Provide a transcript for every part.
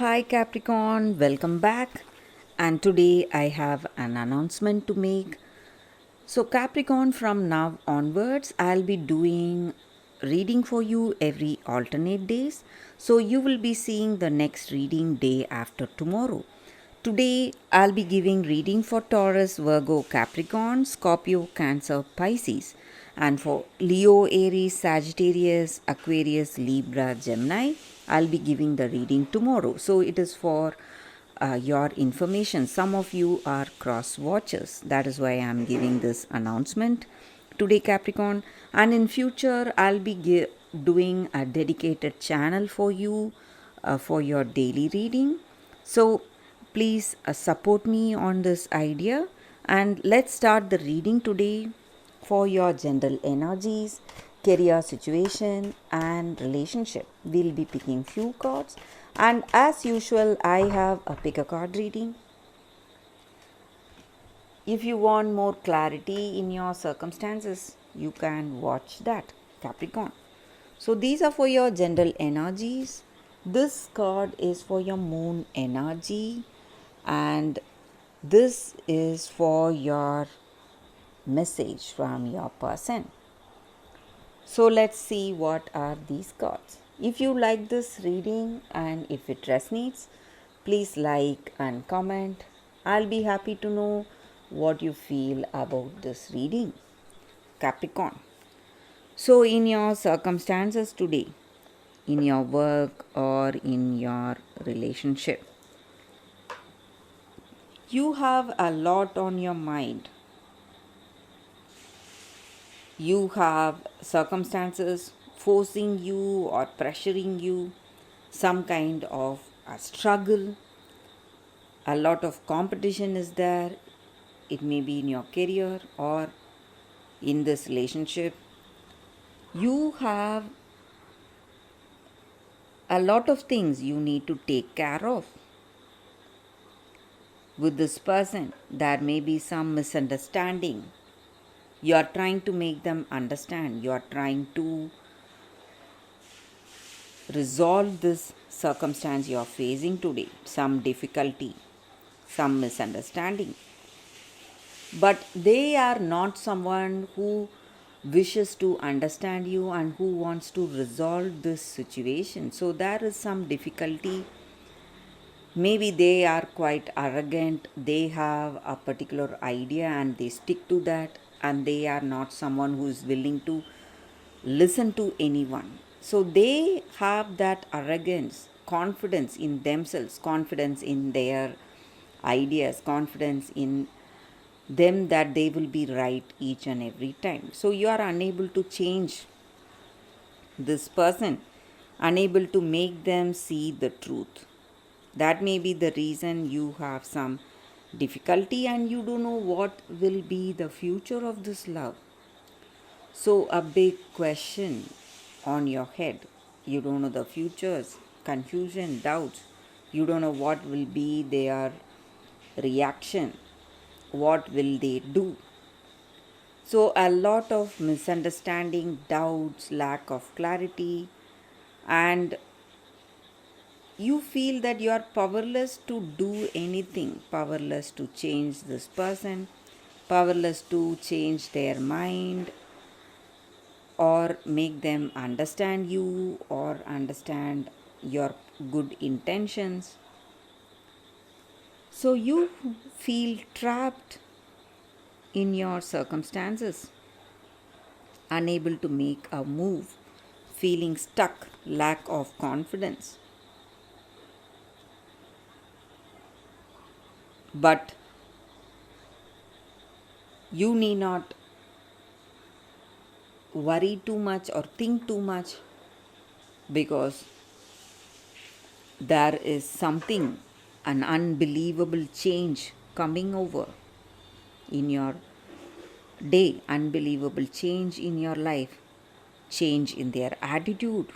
Hi Capricorn, welcome back. And today I have an announcement to make. So, Capricorn, from now onwards, I'll be doing reading for you every alternate days. So, you will be seeing the next reading day after tomorrow. Today, I'll be giving reading for Taurus, Virgo, Capricorn, Scorpio, Cancer, Pisces, and for Leo, Aries, Sagittarius, Aquarius, Libra, Gemini. I'll be giving the reading tomorrow. So, it is for your information. Some of you are cross watchers. That is why I am giving this announcement today, Capricorn. And in future, I'll be doing a dedicated channel for you for your daily reading. So please support me on this idea. And let's start the reading today for your general energies, career situation, and relationship. We'll be picking few cards, and as usual, I have a pick a card reading. If you want more clarity in your circumstances, you can watch that, Capricorn. So these are for your general energies. This card is for your moon energy, and this is for your message from your person. So let's see what are these cards. If you like this reading and if it resonates, please like and comment. I'll be happy to know what you feel about this reading, Capricorn. So, in your circumstances today, in your work or in your relationship, you have a lot on your mind. You have circumstances forcing you or pressuring you, some kind of a struggle, a lot of competition is there. It may be in your career or in this relationship. You have a lot of things you need to take care of with this person. There may be some misunderstanding. You are trying to make them understand. You are trying to resolve this circumstance you are facing today, some difficulty, some misunderstanding. But they are not someone who wishes to understand you and who wants to resolve this situation. So there is some difficulty. Maybe they are quite arrogant, they have a particular idea and they stick to that, and they are not someone who is willing to listen to anyone. So they have that arrogance, confidence in themselves, confidence in their ideas, confidence in them that they will be right each and every time. So you are unable to change this person, unable to make them see the truth. That may be the reason you have some difficulty and you don't know what will be the future of this love. So, a big question on your head. You don't know the futures, confusion, doubts. You don't know what will be their reaction, what will they do. So, a lot of misunderstanding, doubts, lack of clarity, and you feel that you are powerless to do anything, powerless to change this person, powerless to change their mind or make them understand you or understand your good intentions. So you feel trapped in your circumstances, unable to make a move, feeling stuck, lack of confidence. But you need not worry too much or think too much, because there is something, an unbelievable change coming over in your day, unbelievable change in your life, change in their attitude,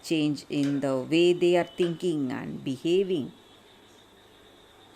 change in the way they are thinking and behaving.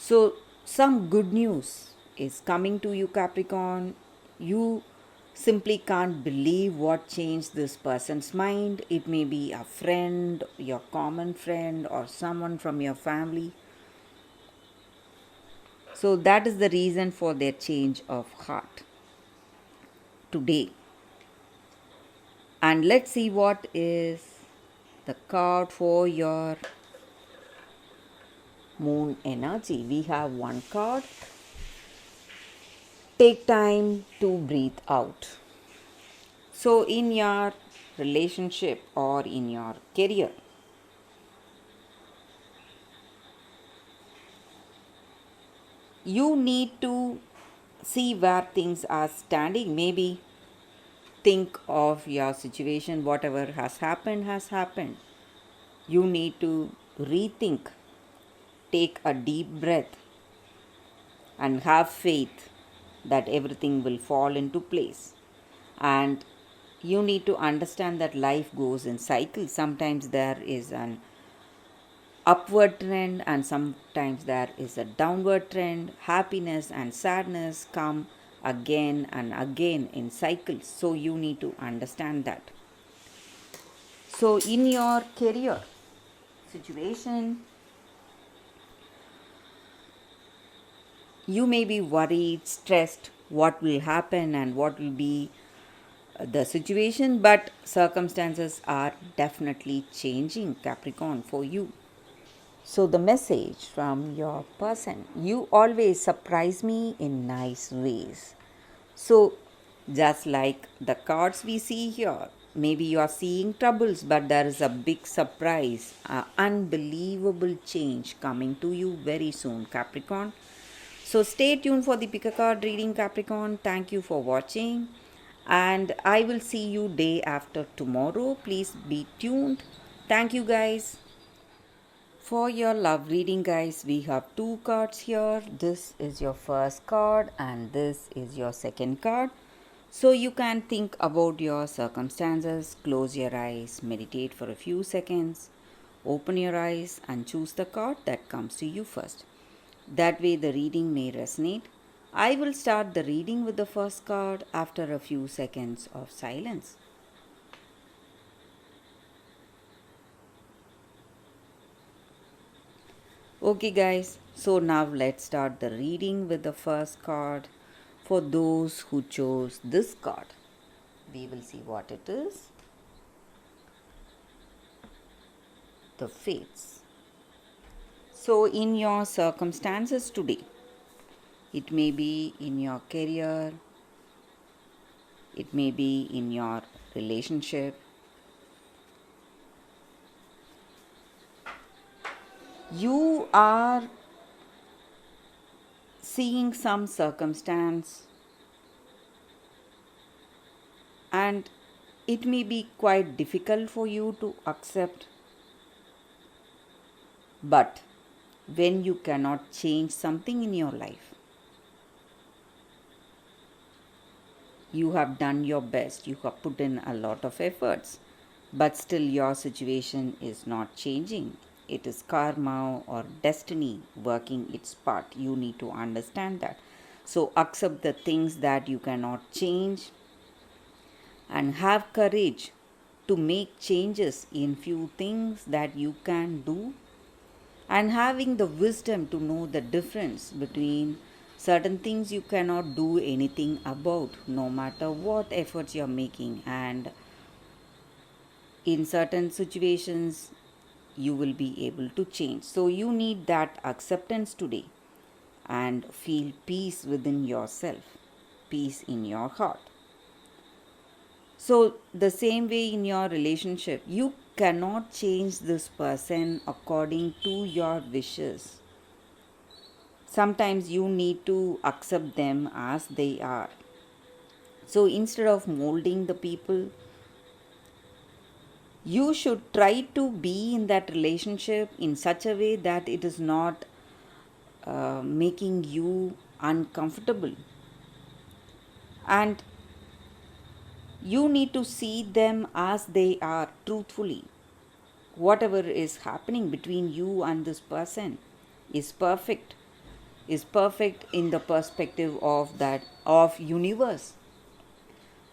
So, some good news is coming to you, Capricorn. You simply can't believe what changed this person's mind. It may be a friend, your common friend, or someone from your family. So that is the reason for their change of heart today. And let's see what is the card for your moon energy. We have one card. Take time to breathe out. So, in your relationship or in your career, you need to see where things are standing. Maybe think of your situation, whatever has happened has happened. You need to rethink, take a deep breath, and have faith that everything will fall into place. And you need to understand that life goes in cycles. Sometimes there is an upward trend and sometimes there is a downward trend. Happiness and sadness come again and again in cycles. So you need to understand that. So in your career situation, you may be worried, stressed, what will happen and what will be the situation, but circumstances are definitely changing, Capricorn, for you. So, the message from your person: you always surprise me in nice ways. So, just like the cards we see here, maybe you are seeing troubles, but there is a big surprise, an unbelievable change coming to you very soon, Capricorn. So, stay tuned for the pick a card reading, Capricorn. Thank you for watching, and I will see you day after tomorrow. Please be tuned. Thank you, guys. For your love reading, guys, we have two cards here. This is your first card and this is your second card. So you can think about your circumstances, close your eyes, meditate for a few seconds, open your eyes and choose the card that comes to you first. That way the reading may resonate. I will start the reading with the first card after a few seconds of silence. Okay, guys, so now let's start the reading with the first card. For those who chose this card, we will see what it is. The Fates. So, in your circumstances today, it may be in your career, it may be in your relationship, you are seeing some circumstance and it may be quite difficult for you to accept, but when you cannot change something in your life, you have done your best, you have put in a lot of efforts, but still your situation is not changing. It is karma or destiny working its part. You need to understand that. So accept the things that you cannot change and have courage to make changes in few things that you can do, and having the wisdom to know the difference between certain things you cannot do anything about no matter what efforts you're making, and in certain situations you will be able to change. So you need that acceptance today and feel peace within yourself, peace in your heart. So, the same way in your relationship, you cannot change this person according to your wishes. Sometimes you need to accept them as they are. So, instead of molding the people, you should try to be in that relationship in such a way that it is not making you uncomfortable. And you need to see them as they are truthfully. Whatever is happening between you and this person is perfect, is perfect in the perspective of that of universe.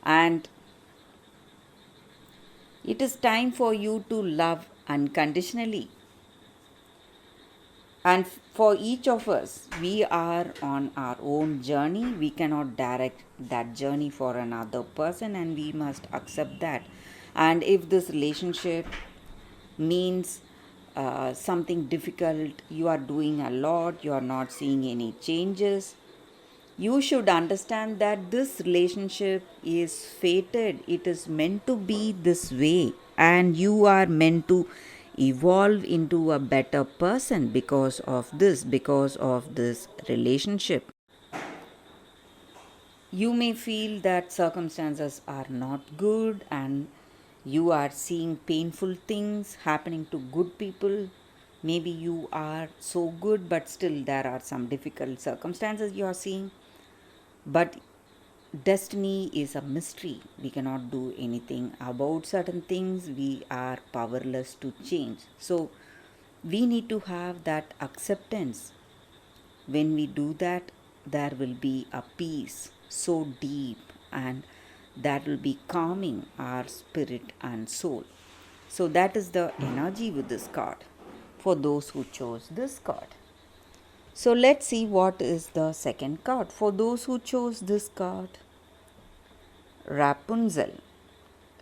And it is time for you to love unconditionally. And for each of us, we are on our own journey. We cannot direct that journey for another person, and we must accept that. And if this relationship means something difficult, you are doing a lot, you are not seeing any changes, you should understand that this relationship is fated. It is meant to be this way, and you are meant to evolve into a better person because of this relationship. You may feel that circumstances are not good and you are seeing painful things happening to good people. Maybe you are so good, but still there are some difficult circumstances you are seeing. But destiny is a mystery. We cannot do anything about certain things. We are powerless to change. So we need to have that acceptance. When we do that, there will be a peace so deep, and that will be calming our spirit and soul. So that is the energy with this card for those who chose this card. So let's see what is the second card for those who chose this card. Rapunzel,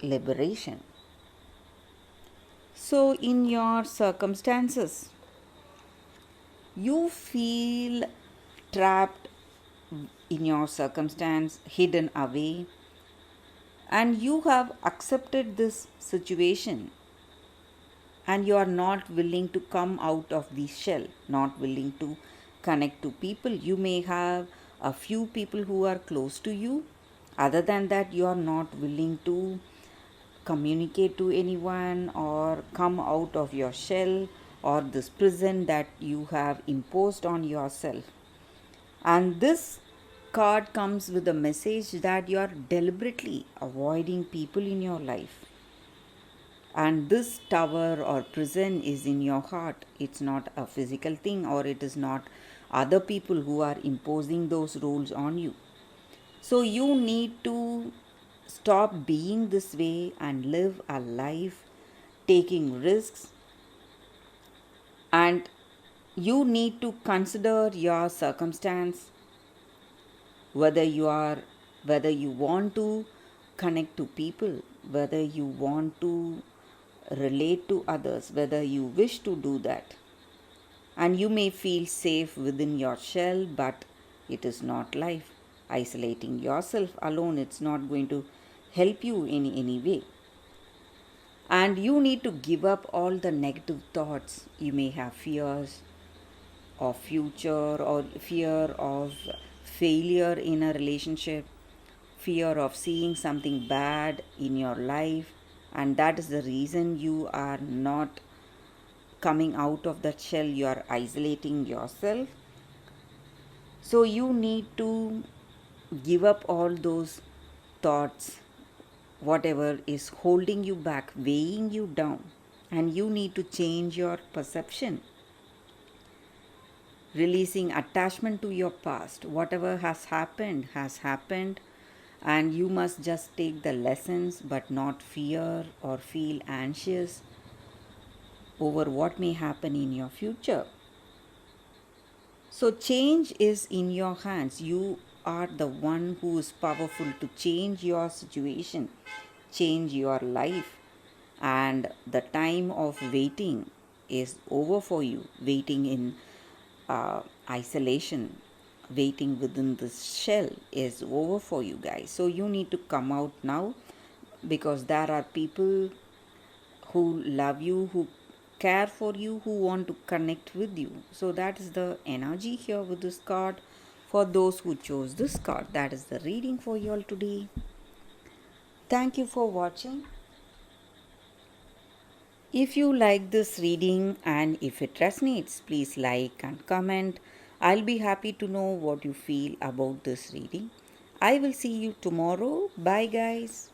liberation. So in your circumstances, you feel trapped in your circumstance, hidden away, and you have accepted this situation, and you are not willing to come out of the shell, not willing to connect to people. You may have a few people who are close to you. Other than that, you are not willing to communicate to anyone or come out of your shell or this prison that you have imposed on yourself. And this card comes with a message that you are deliberately avoiding people in your life. And this tower or prison is in your heart. It's not a physical thing, or it is not other people who are imposing those rules on you. So you need to stop being this way and live a life taking risks. And you need to consider your circumstance, whether you want to connect to people, whether you want to relate to others, whether you wish to do that. And you may feel safe within your shell, but it is not life. Isolating yourself alone, it's not going to help you in any way. And you need to give up all the negative thoughts. You may have fears of future, or fear of failure in a relationship, fear of seeing something bad in your life, and that is the reason you are not coming out of that shell. You are isolating yourself. So you need to give up all those thoughts, whatever is holding you back, weighing you down, and you need to change your perception, releasing attachment to your past. Whatever has happened, and you must just take the lessons but not fear or feel anxious over what may happen in your future. So change is in your hands. You are the one who is powerful to change your situation, change your life, and the time of waiting is over for you. Waiting in isolation, waiting within this shell is over for you guys. So you need to come out now, because there are people who love you, who care for you, who want to connect with you. So that is the energy here with this card for those who chose this card. That is the reading for you all today. Thank you for watching. If you like this reading and if it resonates, please like and comment. I'll be happy to know what you feel about this reading. I will see you tomorrow. Bye, guys.